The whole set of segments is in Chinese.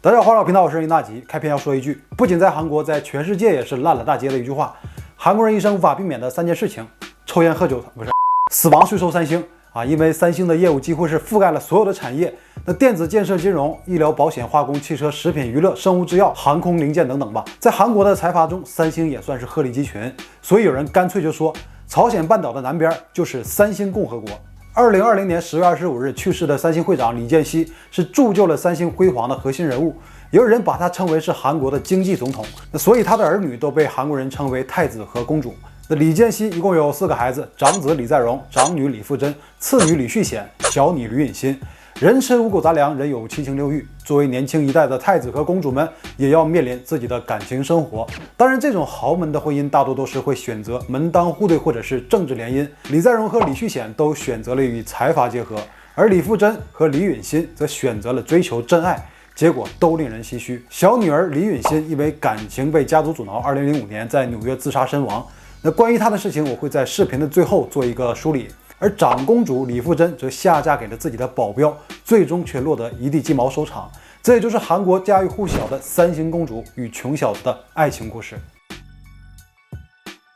大家好，老频道，我是任大吉。开篇要说一句，不仅在韩国，在全世界也是烂了大街的一句话。韩国人一生无法避免的3件事情：抽烟、喝酒，不是死亡，税收三星啊！因为三星的业务几乎是覆盖了所有的产业，那电子、建设、金融、医疗保险、化工、汽车、食品、娱乐、生物制药、航空零件等等吧。在韩国的财阀中，三星也算是鹤立鸡群，所以有人干脆就说，朝鲜半岛的南边就是三星共和国。2020年10月25日去世的三星会长李健熙是铸就了三星辉煌的核心人物，也有人把他称为是韩国的经济总统。所以他的儿女都被韩国人称为太子和公主。那李健熙一共有4个孩子，长子李在镕，长女李富真，次女李旭显，小女吕允欣。人吃五谷杂粮，人有七情六欲。作为年轻一代的太子和公主们，也要面临自己的感情生活。当然，这种豪门的婚姻大多都是会选择门当户对或者是政治联姻。李在镕和李旭显都选择了与财阀结合，而李富真和李允欣则选择了追求真爱，结果都令人唏嘘。小女儿李允欣因为感情被家族阻挠，2005年在纽约自杀身亡。那关于她的事情，我会在视频的最后做一个梳理。而长公主李富真则下嫁给了自己的保镖，最终却落得一地鸡毛收场。这也就是韩国家喻户晓的三星公主与穷小子的爱情故事。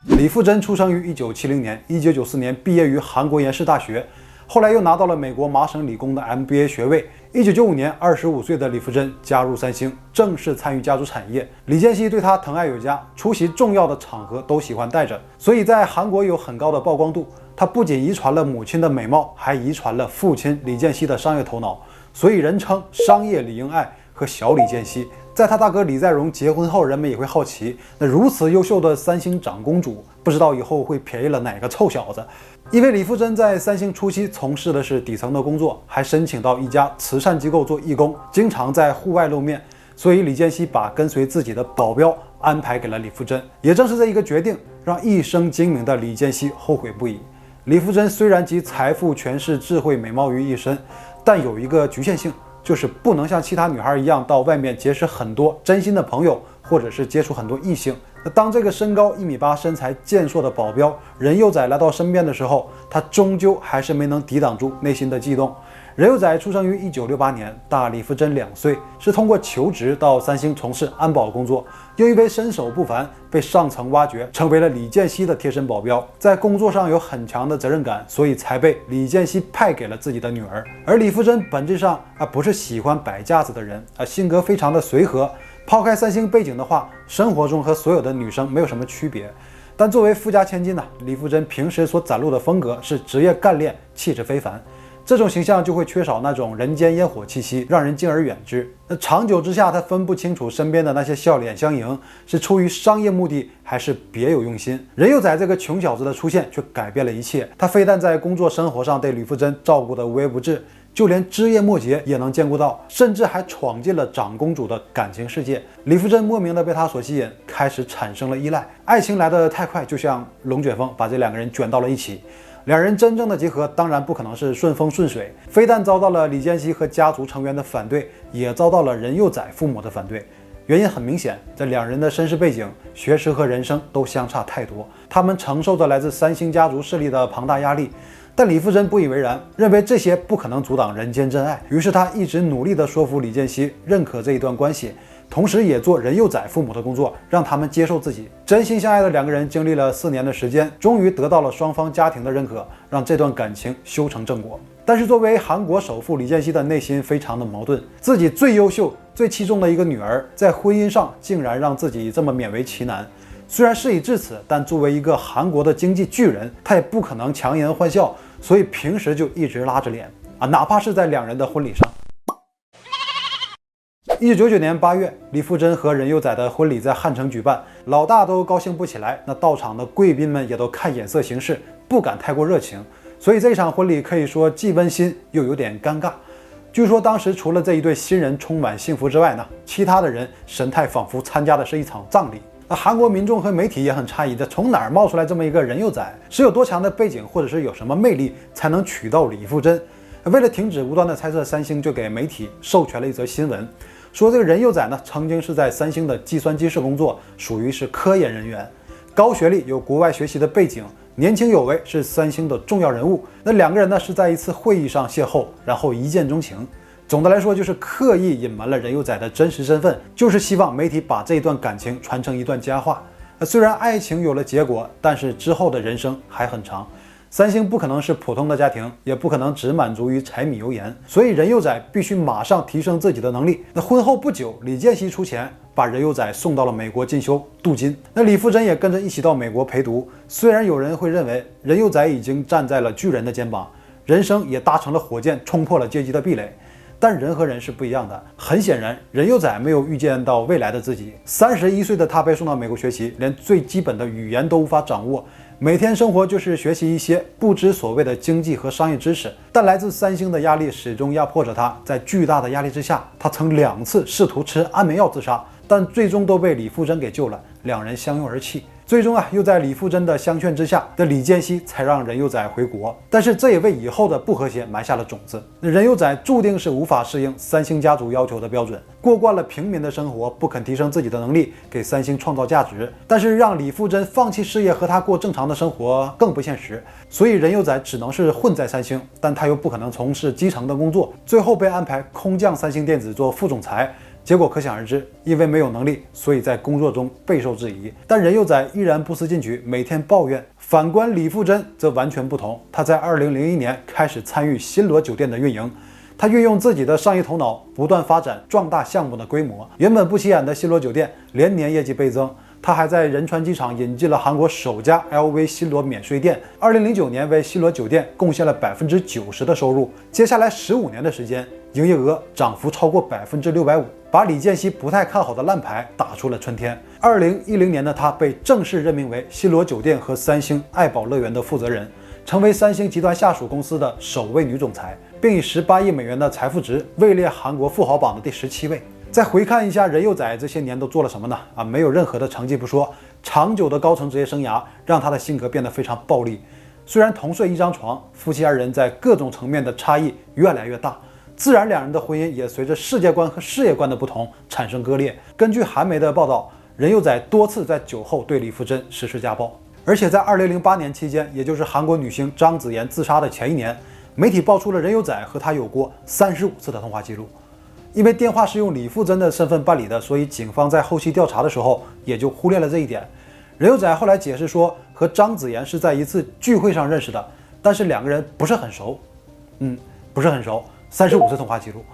李富真出生于1970年，1994年毕业于韩国延世大学，后来又拿到了美国麻省理工的 MBA 学位。1995年，25岁的李富真加入三星，正式参与家族产业。李健熙对她疼爱有加，出席重要的场合都喜欢带着，所以在韩国有很高的曝光度。她不仅遗传了母亲的美貌，还遗传了父亲李健熙的商业头脑，所以人称商业李英爱和小李健熙。在他大哥李在镕结婚后，人们也会好奇，那如此优秀的三星长公主，不知道以后会便宜了哪个臭小子。因为李富真在三星初期从事的是底层的工作，还申请到一家慈善机构做义工，经常在户外露面，所以李健熙把跟随自己的保镖安排给了李富真。也正是这一个决定，让一生精明的李健熙后悔不已。李富真虽然集财富、权势、智慧、美貌于一身，但有一个局限性，就是不能像其他女孩一样到外面结识很多真心的朋友，或者是接触很多异性。那当这个身高1.8米、身材健硕的保镖任佑宰来到身边的时候，他终究还是没能抵挡住内心的悸动。任佑宰出生于1968年，大李富真2岁，是通过求职到三星从事安保工作，又因为身手不凡被上层挖掘，成为了李健熙的贴身保镖。在工作上有很强的责任感，所以才被李健熙派给了自己的女儿。而李富真本质上不是喜欢摆架子的人，性格非常的随和。抛开三星背景的话，生活中和所有的女生没有什么区别。但作为富家千金李富真平时所展露的风格是职业干练，气质非凡。这种形象就会缺少那种人间烟火气息，让人敬而远之。那长久之下，他分不清楚身边的那些笑脸相迎是出于商业目的，还是别有用心。任佑宰这个穷小子的出现却改变了一切。他非但在工作生活上对李富真照顾得无微不至，就连枝叶末节也能兼顾到，甚至还闯进了长公主的感情世界。李富真莫名的被他所吸引，开始产生了依赖。爱情来得太快，就像龙卷风把这2个人卷到了一起。两人真正的结合当然不可能是顺风顺水，非但遭到了李健熙和家族成员的反对，也遭到了任佑宰父母的反对。原因很明显，这2人的身世背景、学识和人生都相差太多，他们承受着来自三星家族势力的庞大压力。但李富真不以为然，认为这些不可能阻挡人间真爱，于是他一直努力地说服李健熙认可这一段关系，同时也做任佑宰父母的工作，让他们接受自己。真心相爱的2个人经历了4年的时间，终于得到了双方家庭的认可，让这段感情修成正果。但是作为韩国首富李健熙的内心非常的矛盾，自己最优秀、最器重的一个女儿，在婚姻上竟然让自己这么勉为其难。虽然事已至此，但作为一个韩国的经济巨人，他也不可能强颜欢笑，所以平时就一直拉着脸哪怕是在2人的婚礼上。1999年8月，李富真和任佑宰的婚礼在汉城举办，老大都高兴不起来，那到场的贵宾们也都看眼色行事，不敢太过热情，所以这场婚礼可以说既温馨又有点尴尬。据说当时除了这一对新人充满幸福之外其他的人神态仿佛参加的是一场葬礼。韩国民众和媒体也很诧异，这从哪儿冒出来这么一个任佑宰？是有多强的背景，或者是有什么魅力才能娶到李富真？为了停止无端的猜测，三星就给媒体授权了一则新闻，说这个任佑宰曾经是在三星的计算机室工作，属于是科研人员，高学历，有国外学习的背景，年轻有为，是三星的重要人物。那2个人是在一次会议上邂逅，然后一见钟情。总的来说，就是刻意隐瞒了任佑宰的真实身份，就是希望媒体把这一段感情传成一段佳话。虽然爱情有了结果，但是之后的人生还很长。三星不可能是普通的家庭，也不可能只满足于柴米油盐，所以任佑宰必须马上提升自己的能力。那婚后不久，李健熙出钱把任佑宰送到了美国进修镀金，那李富真也跟着一起到美国陪读。虽然有人会认为任佑宰已经站在了巨人的肩膀，人生也搭乘了火箭，冲破了阶级的壁垒。但人和人是不一样的，很显然，任佑宰没有预见到未来的自己。31岁的他被送到美国学习，连最基本的语言都无法掌握，每天生活就是学习一些不知所谓的经济和商业知识。但来自三星的压力始终压迫着他，在巨大的压力之下，他曾2次试图吃安眠药自杀，但最终都被李富真给救了，两人相拥而泣。最终又在李富真的相劝之下，的李健熙才让任佑宰回国。但是这也为以后的不和谐埋下了种子。任佑宰注定是无法适应三星家族要求的标准，过惯了平民的生活，不肯提升自己的能力，给三星创造价值。但是让李富真放弃事业和他过正常的生活更不现实，所以任佑宰只能是混在三星，但他又不可能从事基层的工作，最后被安排空降三星电子做副总裁。结果可想而知，因为没有能力，所以在工作中备受质疑。但任佑宰依然不思进取，每天抱怨。反观李富真则完全不同，他在2001年开始参与新罗酒店的运营，他运用自己的商业头脑，不断发展壮大项目的规模。原本不起眼的新罗酒店连年业绩倍增。他还在仁川机场引进了韩国首家 LV 新罗免税店，2009年为新罗酒店贡献了90%的收入。接下来15年的时间，营业额涨幅超过650%，把李健熙不太看好的烂牌打出了春天。2010年的他被正式任命为新罗酒店和三星爱宝乐园的负责人，成为三星集团下属公司的首位女总裁，并以18亿美元的财富值位列韩国富豪榜的第17位。再回看一下任佑宰这些年都做了什么呢？没有任何的成绩不说，长久的高层职业生涯让他的性格变得非常暴力。虽然同睡一张床，夫妻二人在各种层面的差异越来越大，自然两人的婚姻也随着世界观和事业观的不同产生割裂。根据韩媒的报道，任佑宰多次在酒后对李富真实施家暴，而且在2008年期间，也就是韩国女星张子妍自杀的前一年，媒体爆出了任佑宰和她有过35次的通话记录。因为电话是用李富真的身份办理的，所以警方在后期调查的时候也就忽略了这一点。任佑宰后来解释说，和张子妍是在一次聚会上认识的，但是两个人不是很熟。不是很熟，35次通话记录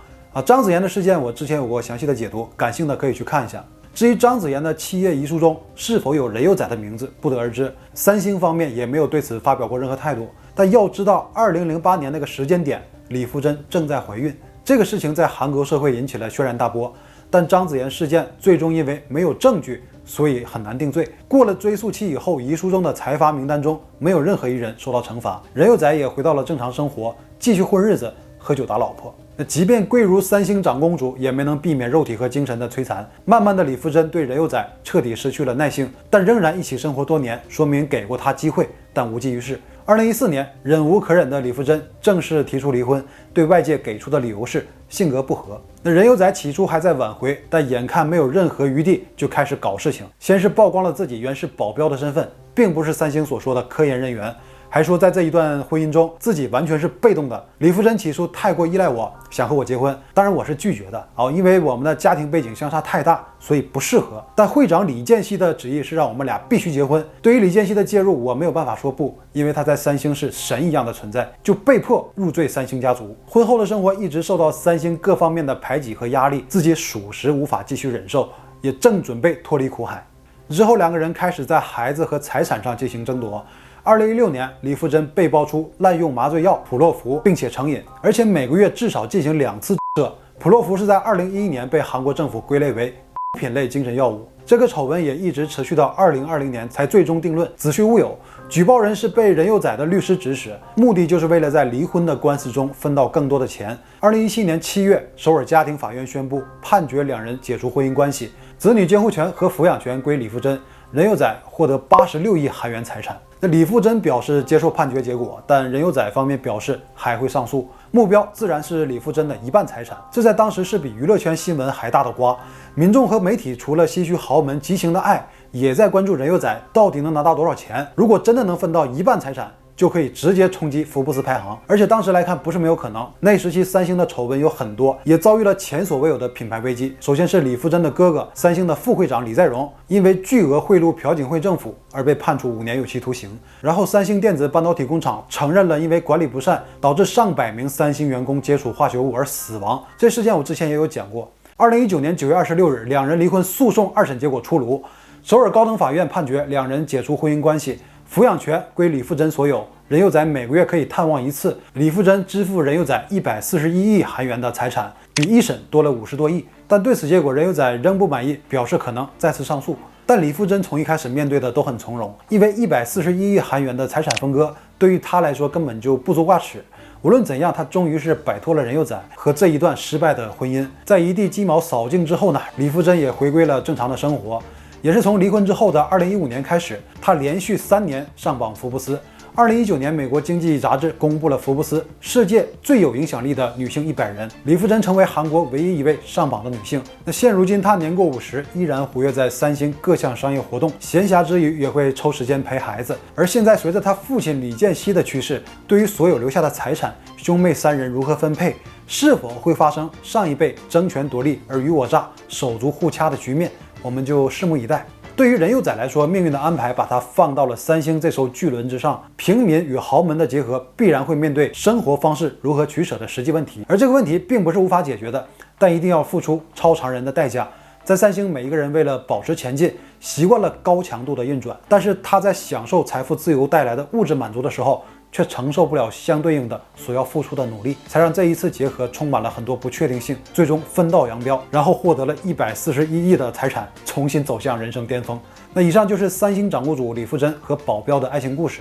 张子妍的事件我之前有过详细的解读，感兴趣的可以去看一下。至于张子妍的7页遗书中是否有任佑宰的名字，不得而知。三星方面也没有对此发表过任何态度。但要知道，2008年那个时间点，李富真正在怀孕。这个事情在韩国社会引起了轩然大波，但张子妍事件最终因为没有证据，所以很难定罪。过了追诉期以后，遗书中的财阀名单中没有任何一人受到惩罚，任佑宰也回到了正常生活，继续混日子，喝酒打老婆。那即便贵如三星长公主，也没能避免肉体和精神的摧残。慢慢的，李富真对任佑宰彻底失去了耐性，但仍然一起生活多年，说明给过他机会，但无济于事。2014年，忍无可忍的李富真正式提出离婚，对外界给出的理由是性格不合。那任佑宰起初还在挽回，但眼看没有任何余地，就开始搞事情。先是曝光了自己原是保镖的身份，并不是三星所说的科研人员，还说在这一段婚姻中自己完全是被动的。李富真起初太过依赖我，想和我结婚，当然我是拒绝的因为我们的家庭背景相差太大，所以不适合。但会长李健熙的旨意是让我们俩必须结婚。对于李健熙的介入，我没有办法说不，因为他在三星是神一样的存在，就被迫入赘三星家族。婚后的生活一直受到三星各方面的排挤和压力，自己属实无法继续忍受，也正准备脱离苦海。之后两个人开始在孩子和财产上进行争夺。2016年，李富真被爆出滥用麻醉药普洛福，并且成瘾，而且每个月至少进行2次射。普洛福是在2011年被韩国政府归类为品类精神药物。这个丑闻也一直持续到2020年才最终定论，子虚乌有。举报人是被任佑宰的律师指使，目的就是为了在离婚的官司中分到更多的钱。2017年7月，首尔家庭法院宣布判决两人解除婚姻关系，子女监护权和抚养权归李富真，任佑宰获得86亿韩元财产。那李富真表示接受判决结果，但任佑宰方面表示还会上诉，目标自然是李富真的1半财产。这在当时是比娱乐圈新闻还大的瓜。民众和媒体除了唏嘘豪门激情的爱，也在关注任佑宰到底能拿到多少钱。如果真的能分到1半财产，就可以直接冲击福布斯排行。而且当时来看不是没有可能，那时期三星的丑闻有很多，也遭遇了前所未有的品牌危机。首先是李富真的哥哥，三星的副会长李在镕，因为巨额贿赂朴槿惠政府而被判处5年有期徒刑。然后三星电子半导体工厂承认了因为管理不善导致上百名三星员工接触化学物而死亡，这事件我之前也有讲过。2019年9月26日，两人离婚诉讼二审结果出炉，首尔高等法院判决两人解除婚姻关系，抚养权归李富真所有，任佑宰每个月可以探望1次，李富真支付任佑宰141亿韩元的财产，比一审多了50多亿。但对此结果，任佑宰仍不满意，表示可能再次上诉。但李富真从一开始面对的都很从容，因为141亿韩元的财产分割对于他来说根本就不足挂齿。无论怎样，他终于是摆脱了任佑宰和这一段失败的婚姻。在一地鸡毛扫尽之后呢，李富真也回归了正常的生活。也是从离婚之后的2015年开始，他连续3年上榜福布斯。2019年，美国经济杂志公布了福布斯世界最有影响力的女性100人，李富真成为韩国唯一一位上榜的女性。那现如今她年过50，依然活跃在三星各项商业活动，闲暇之余也会抽时间陪孩子。而现在随着她父亲李健熙的去世，对于所有留下的财产，兄妹3人如何分配，是否会发生上一辈争权夺利、尔虞我诈、手足互掐的局面，我们就拭目以待。对于任佑宰来说，命运的安排把他放到了三星这艘巨轮之上，平民与豪门的结合必然会面对生活方式如何取舍的实际问题，而这个问题并不是无法解决的，但一定要付出超常人的代价。在三星，每一个人为了保持前进，习惯了高强度的运转，但是他在享受财富自由带来的物质满足的时候，却承受不了相对应的所要付出的努力，才让这一次结合充满了很多不确定性，最终分道扬镳，然后获得了141亿的财产，重新走向人生巅峰。那以上就是三星掌故主李富真和保镖的爱情故事。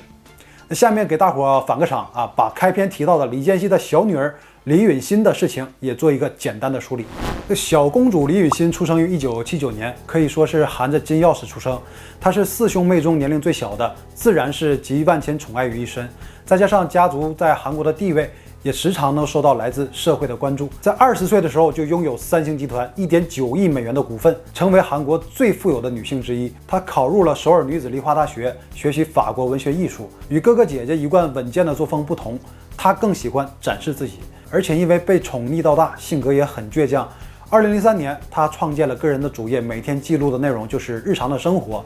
那下面给大伙返个场啊，把开篇提到的李健熙的小女儿李允欣的事情也做一个简单的梳理。这小公主李允欣出生于1979年，可以说是含着金钥匙出生。她是4兄妹中年龄最小的，自然是集万千宠爱于一身。再加上家族在韩国的地位，也时常能受到来自社会的关注。在20岁的时候就拥有三星集团1.9亿美元的股份，成为韩国最富有的女性之一。她考入了首尔女子梨花大学，学习法国文学艺术。与哥哥姐姐一贯稳健的作风不同，她更喜欢展示自己，而且因为被宠溺到大，性格也很倔强。2003年，她创建了个人的主页，每天记录的内容就是日常的生活。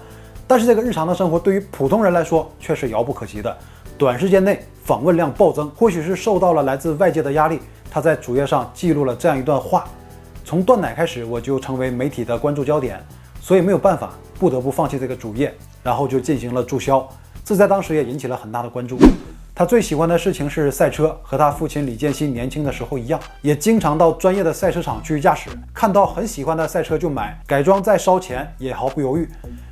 但是这个日常的生活对于普通人来说却是遥不可及的。短时间内访问量暴增，或许是受到了来自外界的压力，他在主页上记录了这样一段话：从断奶开始，我就成为媒体的关注焦点，所以没有办法，不得不放弃这个主页，然后就进行了注销。这在当时也引起了很大的关注。他最喜欢的事情是赛车，和他父亲李健熙年轻的时候一样，也经常到专业的赛车场去驾驶，看到很喜欢的赛车就买，改装再烧钱也毫不犹豫。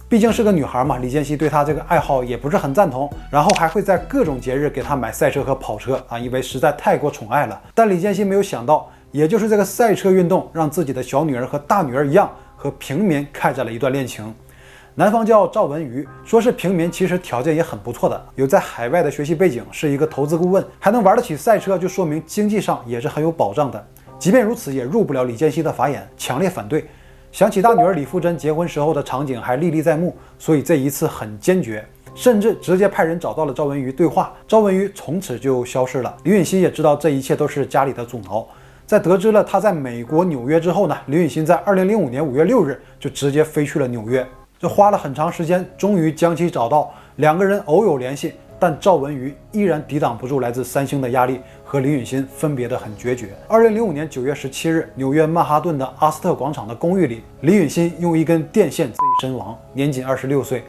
毕竟是个女孩嘛，李健熙对她这个爱好也不是很赞同，然后还会在各种节日给她买赛车和跑车啊，因为实在太过宠爱了。但李健熙没有想到，也就是这个赛车运动，让自己的小女儿和大女儿一样，和平民开展了一段恋情。男方叫赵文瑜，说是平民，其实条件也很不错的，有在海外的学习背景，是一个投资顾问，还能玩得起赛车，就说明经济上也是很有保障的。即便如此，也入不了李健熙的法眼，强烈反对。想起大女儿李富真结婚时候的场景还历历在目，所以这一次很坚决，甚至直接派人找到了赵文瑜对话。赵文瑜从此就消失了。李允欣也知道这一切都是家里的阻挠。在得知了他在美国纽约之后呢，李允欣在2005年5月6日就直接飞去了纽约。这花了很长时间，终于将其找到，两个人偶有联系，但赵文瑜依然抵挡不住来自三星的压力，和李允欣分别得很决绝。2005年9月17日，纽约曼哈顿的阿斯特广场的公寓里，李允欣用一根电线自缢身亡，年仅26岁。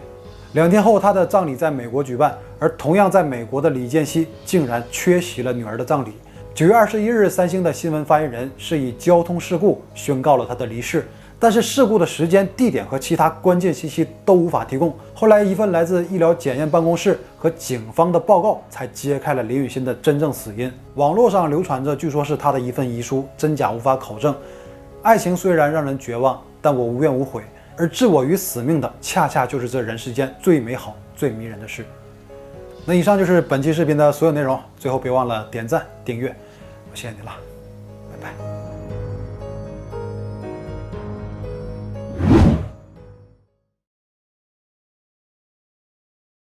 2天后，他的葬礼在美国举办，而同样在美国的李健熙竟然缺席了女儿的葬礼。9月21日，三星的新闻发言人是以交通事故宣告了他的离世。但是事故的时间、地点和其他关键信息都无法提供。后来，一份来自医疗检验办公室和警方的报告才揭开了李允欣的真正死因。网络上流传着，据说是他的一份遗书，真假无法考证。爱情虽然让人绝望，但我无怨无悔。而置我于死命的，恰恰就是这人世间最美好、最迷人的事。那以上就是本期视频的所有内容。最后别忘了点赞、订阅，我谢谢你了。